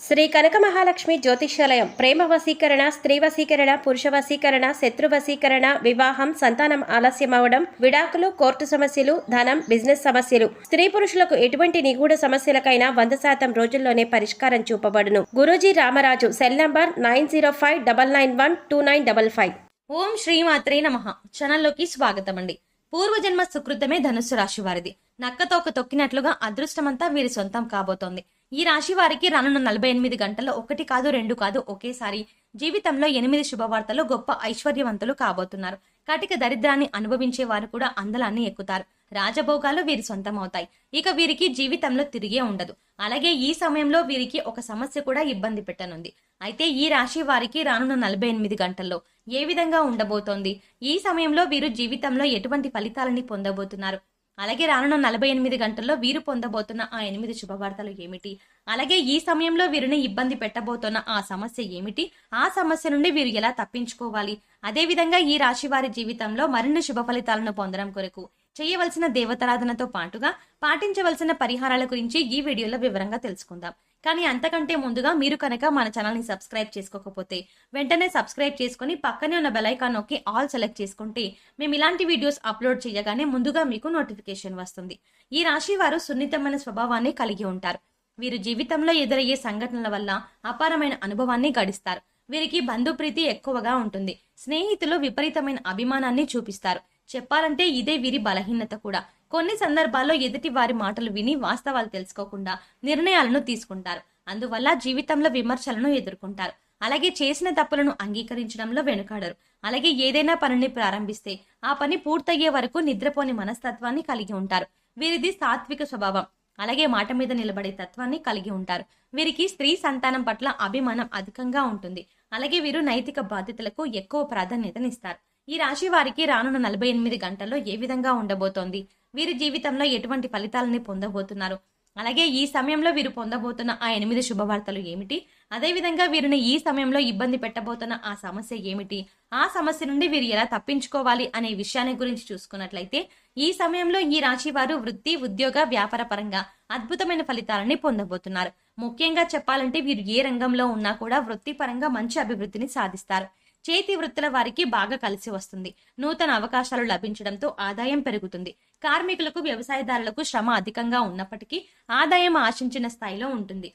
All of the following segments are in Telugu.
శ్రీ కనక మహాలక్ష్మి జ్యోతిష్యాలయం ప్రేమ వశీకరణ, స్త్రీ వశీకరణ, పురుష వశీకరణ, శత్రు వశీకరణ, వివాహం, సంతానం ఆలస్యం అవడం, విడాకులు, కోర్టు సమస్యలు, ధనం, బిజినెస్ సమస్యలు, స్త్రీ పురుషులకు ఎటువంటి నిగూఢ సమస్యలకైనా 100% రోజుల్లోనే పరిష్కారం చూపబడును. గురూజీ రామరాజు. Cell number 9059912955. ఓం శ్రీమాత్రే నమః. ఛానల్లోకి స్వాగతం అండి. పూర్వజన్మ సుకృతమే ధనుస్సు రాశి వారిది. నక్కతోక తొక్కినట్లుగా అదృష్టమంతా వీరి సొంతం కాబోతోంది. ఈ రాశి వారికి రానున్న 48 గంటల్లో 1 కాదు 2 కాదు ఒకేసారి జీవితంలో 8 శుభవార్తలు, గొప్ప ఐశ్వర్యవంతులు కాబోతున్నారు. కటిక దరిద్రాన్ని అనుభవించే వారు కూడా అందలాన్ని ఎక్కుతారు. రాజభోగాలు వీరి సొంతమవుతాయి. ఇక వీరికి జీవితంలో తిరిగే ఉండదు. అలాగే ఈ సమయంలో వీరికి ఒక సమస్య కూడా ఇబ్బంది పెట్టనుంది. అయితే ఈ రాశి వారికి రానున్న 48 గంటల్లో ఏ విధంగా ఉండబోతోంది, ఈ సమయంలో వీరు జీవితంలో ఎటువంటి ఫలితాలని పొందబోతున్నారు, అలాగే రానున్న 48 గంటల్లో వీరు పొందబోతున్న ఆ 8 శుభవార్తలు ఏమిటి, అలాగే ఈ సమయంలో వీరిని ఇబ్బంది పెట్టబోతున్న ఆ సమస్య ఏమిటి, ఆ సమస్య నుండి వీరు ఎలా తప్పించుకోవాలి, అదేవిధంగా ఈ రాశి వారి జీవితంలో మరిన్ని శుభ ఫలితాలను పొందడం కొరకు చేయవలసిన దేవతారాధనతో పాటుగా పాటించవలసిన పరిహారాల గురించి ఈ వీడియోలో వివరంగా తెలుసుకుందాం. కానీ అంతకంటే ముందుగా మీరు కనుక మన ఛానల్ ని సబ్స్క్రైబ్ చేసుకోకపోతే వెంటనే సబ్స్క్రైబ్ చేసుకుని పక్కనే ఉన్న బెల్ ఐకాన్ నొక్కి ఆల్ సెలెక్ట్ చేసుకుంటే మేము ఇలాంటి వీడియోస్ అప్లోడ్ చేయగానే ముందుగా మీకు నోటిఫికేషన్ వస్తుంది. ఈ రాశి వారు సున్నితమైన స్వభావాన్ని కలిగి ఉంటారు. వీరు జీవితంలో ఎదురయ్యే సంఘటనల వల్ల అపారమైన అనుభవాన్ని గడిస్తారు. వీరికి బంధుప్రీతి ఎక్కువగా ఉంటుంది. స్నేహితులు విపరీతమైన అభిమానాన్ని చూపిస్తారు. చెప్పాలంటే ఇదే వీరి బలహీనత కూడా. కొన్ని సందర్భాల్లో ఎదుటి వారి మాటలు విని వాస్తవాలు తెలుసుకోకుండా నిర్ణయాలను తీసుకుంటారు. అందువల్ల జీవితంలో విమర్శలను ఎదుర్కొంటారు. అలాగే చేసిన తప్పులను అంగీకరించడంలో వెనుకాడరు. అలాగే ఏదైనా పనిని ప్రారంభిస్తే ఆ పని పూర్తయ్యే వరకు నిద్రపోని మనస్తత్వాన్ని కలిగి ఉంటారు. వీరిది సాత్విక స్వభావం. అలాగే మాట మీద నిలబడే తత్వాన్ని కలిగి ఉంటారు. వీరికి స్త్రీ సంతానం పట్ల అభిమానం అధికంగా ఉంటుంది. అలాగే వీరు నైతిక బాధ్యతలకు ఎక్కువ ప్రాధాన్యతనిస్తారు. ఈ రాశి వారికి రానున్న 48 గంటల్లో ఏ విధంగా ఉండబోతోంది, వీరి జీవితంలో ఎటువంటి ఫలితాలని పొందబోతున్నారు, అలాగే ఈ సమయంలో వీరు పొందబోతున్న ఆ 8 శుభవార్తలు ఏమిటి, అదేవిధంగా వీరిని ఈ సమయంలో ఇబ్బంది పెట్టబోతున్న ఆ సమస్య ఏమిటి, ఆ సమస్య నుండి వీరు ఎలా తప్పించుకోవాలి అనే విషయాన్ని గురించి చూసుకున్నట్లయితే ఈ సమయంలో ఈ రాశి వారు వృత్తి, ఉద్యోగ, వ్యాపార పరంగా అద్భుతమైన ఫలితాలని పొందబోతున్నారు. ముఖ్యంగా చెప్పాలంటే వీరు ఏ రంగంలో ఉన్నా కూడా వృత్తిపరంగా మంచి అభివృద్ధిని సాధిస్తారు. చేతి వృత్తుల వారికి బాగా కలిసి వస్తుంది. నూతన అవకాశాలు లభించడంతో ఆదాయం పెరుగుతుంది. కార్మికులకు, వ్యవసాయదారులకు శ్రమ అధికంగా ఉన్నప్పటికీ ఆదాయం ఆశించిన స్థాయిలో ఉంటుంది.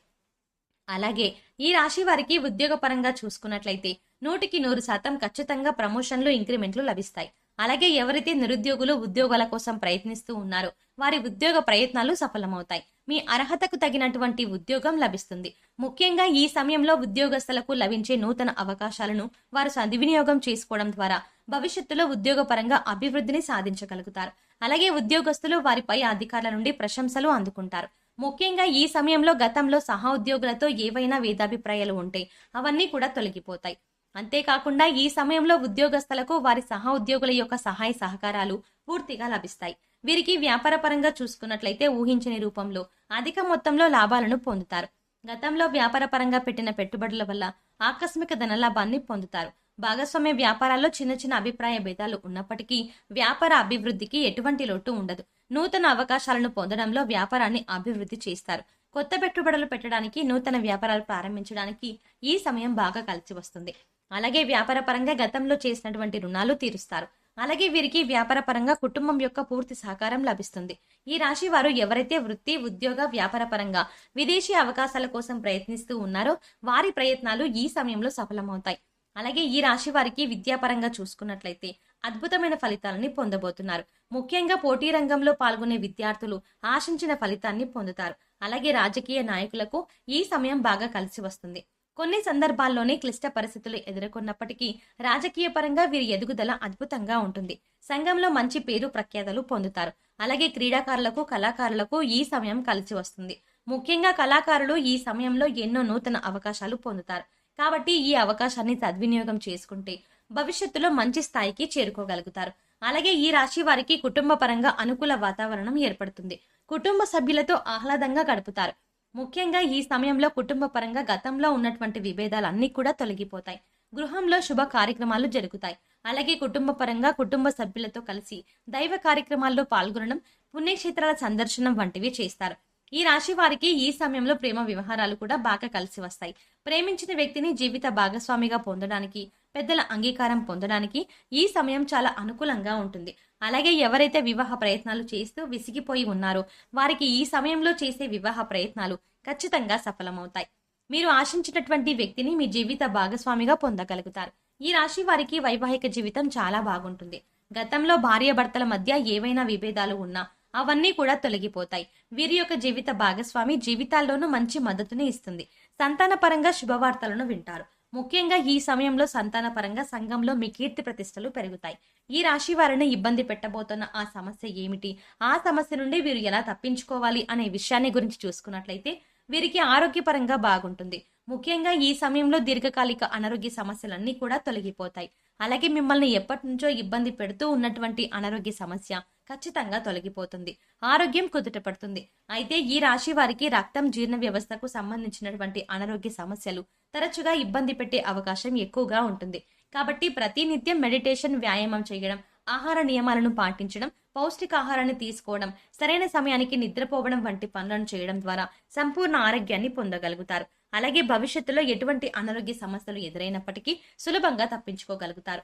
అలాగే ఈ రాశి వారికి ఉద్యోగపరంగా చూసుకున్నట్లయితే 100% ఖచ్చితంగా ప్రమోషన్లు, ఇంక్రిమెంట్లు లభిస్తాయి. అలాగే ఎవరైతే నిరుద్యోగులు ఉద్యోగాల కోసం ప్రయత్నిస్తూ ఉన్నారో వారి ఉద్యోగ ప్రయత్నాలు సఫలమవుతాయి. మీ అర్హతకు తగినటువంటి ఉద్యోగం లభిస్తుంది. ముఖ్యంగా ఈ సమయంలో ఉద్యోగస్తులకు లభించే నూతన అవకాశాలను వారు సద్వినియోగం చేసుకోవడం ద్వారా భవిష్యత్తులో ఉద్యోగపరంగా అభివృద్ధిని సాధించగలుగుతారు. అలాగే ఉద్యోగస్తులు వారి పై అధికారుల నుండి ప్రశంసలు అందుకుంటారు. ముఖ్యంగా ఈ సమయంలో గతంలో సహా ఉద్యోగులతో ఏవైనా భేదాభిప్రాయాలు ఉంటే అవన్నీ కూడా తొలగిపోతాయి. అంతేకాకుండా ఈ సమయంలో ఉద్యోగస్తులకు వారి సహా ఉద్యోగుల యొక్క సహాయ సహకారాలు పూర్తిగా లభిస్తాయి. వీరికి వ్యాపార పరంగా చూసుకున్నట్లయితే ఊహించని రూపంలో అధిక మొత్తంలో లాభాలను పొందుతారు. గతంలో వ్యాపార పరంగా పెట్టిన పెట్టుబడుల వల్ల ఆకస్మిక ధనలాభాన్ని పొందుతారు. భాగస్వామ్య వ్యాపారాల్లో చిన్న చిన్న అభిప్రాయ భేదాలు ఉన్నప్పటికీ వ్యాపార అభివృద్ధికి ఎటువంటి లోటు ఉండదు. నూతన అవకాశాలను పొందడంలో వ్యాపారాన్ని అభివృద్ధి చేస్తారు. కొత్త పెట్టుబడులు పెట్టడానికి, నూతన వ్యాపారాలు ప్రారంభించడానికి ఈ సమయం బాగా కలిసి వస్తుంది. అలాగే వ్యాపార పరంగా గతంలో చేసినటువంటి రుణాలు తీరుస్తారు. అలాగే వీరికి వ్యాపార పరంగా కుటుంబం యొక్క పూర్తి సహకారం లభిస్తుంది. ఈ రాశి వారు ఎవరైతే వృత్తి, ఉద్యోగ, వ్యాపార పరంగా విదేశీ అవకాశాల కోసం ప్రయత్నిస్తూ ఉన్నారో వారి ప్రయత్నాలు ఈ సమయంలో సఫలమవుతాయి. అలాగే ఈ రాశి వారికి విద్యాపరంగా చూసుకున్నట్లయితే అద్భుతమైన ఫలితాలని పొందబోతున్నారు. ముఖ్యంగా పోటీ రంగంలో పాల్గొనే విద్యార్థులు ఆశించిన ఫలితాన్ని పొందుతారు. అలాగే రాజకీయ నాయకులకు ఈ సమయం బాగా కలిసి వస్తుంది. కొన్ని సందర్భాల్లోనే క్లిష్ట పరిస్థితులు ఎదుర్కొన్నప్పటికీ రాజకీయ పరంగా వీరి ఎదుగుదల అద్భుతంగా ఉంటుంది. సంఘంలో మంచి పేరు ప్రఖ్యాతలు పొందుతారు. అలాగే క్రీడాకారులకు, కళాకారులకు ఈ సమయం కలిసి వస్తుంది. ముఖ్యంగా కళాకారులు ఈ సమయంలో ఎన్నో నూతన అవకాశాలు పొందుతారు. కాబట్టి ఈ అవకాశాన్ని సద్వినియోగం చేసుకుంటే భవిష్యత్తులో మంచి స్థాయికి చేరుకోగలుగుతారు. అలాగే ఈ రాశి వారికి కుటుంబ పరంగా అనుకూల వాతావరణం ఏర్పడుతుంది. కుటుంబ సభ్యులతో ఆహ్లాదంగా గడుపుతారు. ముఖ్యంగా ఈ సమయంలో కుటుంబ పరంగా గతంలో ఉన్నటువంటి విభేదాలన్నీ కూడా తొలగిపోతాయి. గృహంలో శుభ కార్యక్రమాలు జరుగుతాయి. అలాగే కుటుంబ పరంగా కుటుంబ సభ్యులతో కలిసి దైవ కార్యక్రమాల్లో పాల్గొనడం, పుణ్యక్షేత్రాల సందర్శనం వంటివి చేస్తారు. ఈ రాశి వారికి ఈ సమయంలో ప్రేమ వ్యవహారాలు కూడా బాగా కలిసి వస్తాయి. ప్రేమించిన వ్యక్తిని జీవిత భాగస్వామిగా పొందడానికి, పెద్దల అంగీకారం పొందడానికి ఈ సమయం చాలా అనుకూలంగా ఉంటుంది. అలాగే ఎవరైతే వివాహ ప్రయత్నాలు చేస్తూ విసిగిపోయి ఉన్నారో వారికి ఈ సమయంలో చేసే వివాహ ప్రయత్నాలు ఖచ్చితంగా సఫలమవుతాయి. మీరు ఆశించినటువంటి వ్యక్తిని మీ జీవిత భాగస్వామిగా పొందగలుగుతారు. ఈ రాశి వారికి వైవాహిక జీవితం చాలా బాగుంటుంది. గతంలో భార్యాభర్తల మధ్య ఏవైనా విభేదాలు ఉన్నా అవన్నీ కూడా తొలగిపోతాయి. వీరి యొక్క జీవిత భాగస్వామి జీవితాల్లోనూ మంచి మద్దతుని ఇస్తుంది. సంతానపరంగా శుభవార్తలను వింటారు. ముఖ్యంగా ఈ సమయంలో సంతానపరంగా సంఘంలో మీ కీర్తి ప్రతిష్టలు పెరుగుతాయి. ఈ రాశి వారిని ఇబ్బంది పెట్టబోతున్న ఆ సమస్య ఏమిటి, ఆ సమస్య నుండి వీరు ఎలా తప్పించుకోవాలి అనే విషయాన్ని గురించి చూసుకున్నట్లయితే వీరికి ఆరోగ్యపరంగా బాగుంటుంది. ముఖ్యంగా ఈ సమయంలో దీర్ఘకాలిక అనారోగ్య సమస్యలన్నీ కూడా తొలగిపోతాయి. అలాగే మిమ్మల్ని ఎప్పటి నుంచో ఇబ్బంది పెడుతూ ఉన్నటువంటి అనారోగ్య సమస్య ఖచ్చితంగా తొలగిపోతుంది. ఆరోగ్యం కుదుటపడుతుంది. అయితే ఈ రాశి వారికి రక్తం, జీర్ణ వ్యవస్థకు సంబంధించినటువంటి అనారోగ్య సమస్యలు తరచుగా ఇబ్బంది పెట్టే అవకాశం ఎక్కువగా ఉంటుంది. కాబట్టి ప్రతినిత్యం మెడిటేషన్, వ్యాయామం చేయడం, ఆహార నియమాలను పాటించడం, పౌష్టికాహారాన్ని తీసుకోవడం, సరైన సమయానికి నిద్రపోవడం వంటి పనులను చేయడం ద్వారా సంపూర్ణ ఆరోగ్యాన్ని పొందగలుగుతారు. అలాగే భవిష్యత్తులో ఎటువంటి అనారోగ్య సమస్యలు ఎదురైనప్పటికీ సులభంగా తప్పించుకోగలుగుతారు.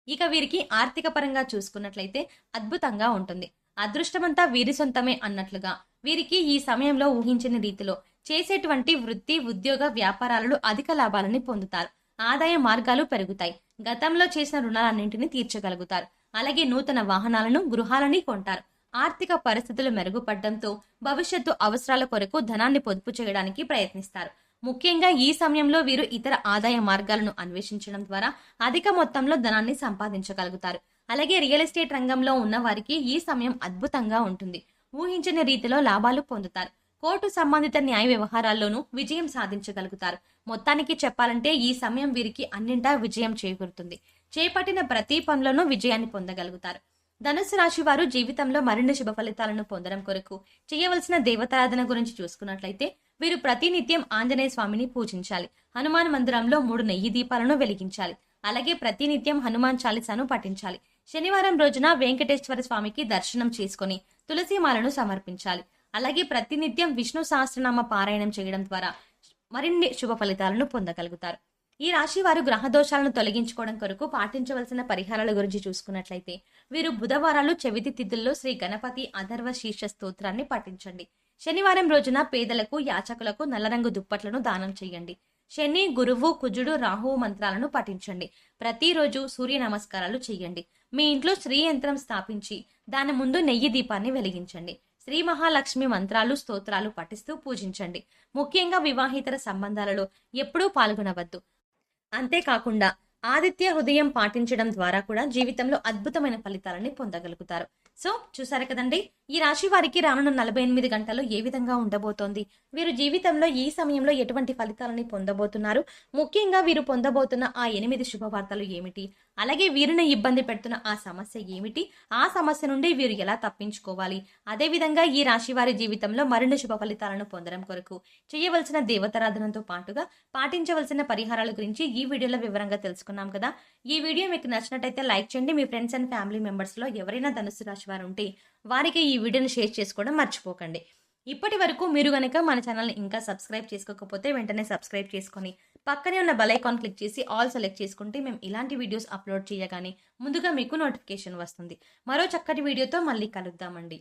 ఇక వీరికి ఆర్థిక పరంగా చూసుకున్నట్లయితే అద్భుతంగా ఉంటుంది. అదృష్టమంతా వీరి సొంతమే అన్నట్లుగా వీరికి ఈ సమయంలో ఊహించని రీతిలో చేసేటువంటి వృత్తి, ఉద్యోగ, వ్యాపారాలలో అధిక లాభాలని పొందుతారు. ఆదాయ మార్గాలు పెరుగుతాయి. గతంలో చేసిన రుణాలన్నింటినీ తీర్చగలుగుతారు. అలాగే నూతన వాహనాలను, గృహాలని కొంటారు. ఆర్థిక పరిస్థితులు మెరుగుపడడంతో భవిష్యత్తు అవసరాల కొరకు ధనాన్ని పొదుపు చేయడానికి ప్రయత్నిస్తారు. ముఖ్యంగా ఈ సమయంలో వీరు ఇతర ఆదాయ మార్గాలను అన్వేషించడం ద్వారా అధిక మొత్తంలో ధనాన్ని సంపాదించగలుగుతారు. అలాగే రియల్ ఎస్టేట్ రంగంలో ఉన్న వారికి ఈ సమయం అద్భుతంగా ఉంటుంది. ఊహించని రీతిలో లాభాలు పొందుతారు. కోర్టు సంబంధిత న్యాయ వ్యవహారాల్లోనూ విజయం సాధించగలుగుతారు. మొత్తానికి చెప్పాలంటే ఈ సమయం వీరికి అన్నింటా విజయం చేకూరుతుంది. చేపట్టిన ప్రతి పనులను విజయాన్ని పొందగలుగుతారు. ధనుసు రాశి వారు జీవితంలో మరిన్ని శుభ ఫలితాలను పొందడం కొరకు చేయవలసిన దేవతారాధన గురించి చూసుకున్నట్లయితే వీరు ప్రతినిత్యం ఆంజనేయ స్వామిని పూజించాలి. హనుమాన్ మందిరంలో 3 నెయ్యి దీపాలను వెలిగించాలి. అలాగే ప్రతినిత్యం హనుమాన్ చాలీసాను పఠించాలి. శనివారం రోజున వెంకటేశ్వర స్వామికి దర్శనం చేసుకుని తులసిమాలను సమర్పించాలి. అలాగే ప్రతినిత్యం విష్ణు సహస్రనామ పారాయణం చేయడం ద్వారా మరిన్ని శుభ ఫలితాలను పొందగలుగుతారు. ఈ రాశి వారు గ్రహ దోషాలను తొలగించుకోవడం కొరకు పాటించవలసిన పరిహారాల గురించి చూసుకున్నట్లయితే వీరు బుధవారాలు చవితి తిథుల్లో శ్రీ గణపతి అథర్వ శీర్ష స్తోత్రాన్ని పఠించండి. శనివారం రోజున పేదలకు, యాచకులకు నల్లరంగు దుప్పట్లను దానం చేయండి. శని, గురువు, కుజుడు, రాహువు మంత్రాలను పఠించండి. ప్రతిరోజు సూర్య నమస్కారాలు చేయండి. మీ ఇంట్లో శ్రీ యంత్రం స్థాపించి దాని ముందు నెయ్యి దీపాన్ని వెలిగించండి. శ్రీ మహాలక్ష్మి మంత్రాలు, స్తోత్రాలు పఠిస్తూ పూజించండి. ముఖ్యంగా వివాహితర సంబంధాలలో ఎప్పుడూ పాల్గొనవద్దు. అంతేకాకుండా ఆదిత్య హృదయం పాటించడం ద్వారా కూడా జీవితంలో అద్భుతమైన ఫలితాలని పొందగలుగుతారు. సో చూసారు కదండి, ఈ రాశి వారికి రానున్న 48 గంటల్లో ఏ విధంగా ఉండబోతోంది, వీరు జీవితంలో ఈ సమయంలో ఎటువంటి ఫలితాలని పొందబోతున్నారు, ముఖ్యంగా వీరు పొందబోతున్న ఆ 8 శుభవార్తలు ఏమిటి, అలాగే వీరిని ఇబ్బంది పెడుతున్న ఆ సమస్య ఏమిటి, ఆ సమస్య నుండి వీరు ఎలా తప్పించుకోవాలి, అదేవిధంగా ఈ రాశి వారి జీవితంలో మరిన్ని శుభ ఫలితాలను పొందడం కొరకు చేయవలసిన దేవతారాధనతో పాటుగా పాటించవలసిన పరిహారాల గురించి ఈ వీడియోలో వివరంగా తెలుసుకున్నాం కదా. ఈ వీడియో మీకు నచ్చినట్టయితే లైక్ చేయండి. మీ ఫ్రెండ్స్ అండ్ ఫ్యామిలీ మెంబర్స్ లో ఎవరైనా ధనుసు రాశి వారు ఉంటే వారికి ఈ వీడియోని షేర్ చేసుకోవడం మర్చిపోకండి. ఇప్పటి వరకు మీరు గనక మన ఛానల్ని ఇంకా సబ్స్క్రైబ్ చేసుకోకపోతే వెంటనే సబ్స్క్రైబ్ చేసుకొని పక్కనే ఉన్న బెల్ ఐకాన్ క్లిక్ చేసి ఆల్ సెలెక్ట్ చేసుకుంటే మేము ఇలాంటి వీడియోస్ అప్లోడ్ చేయగానే ముందుగా మీకు నోటిఫికేషన్ వస్తుంది. మరో చక్కటి వీడియోతో మళ్ళీ కలుద్దామండి.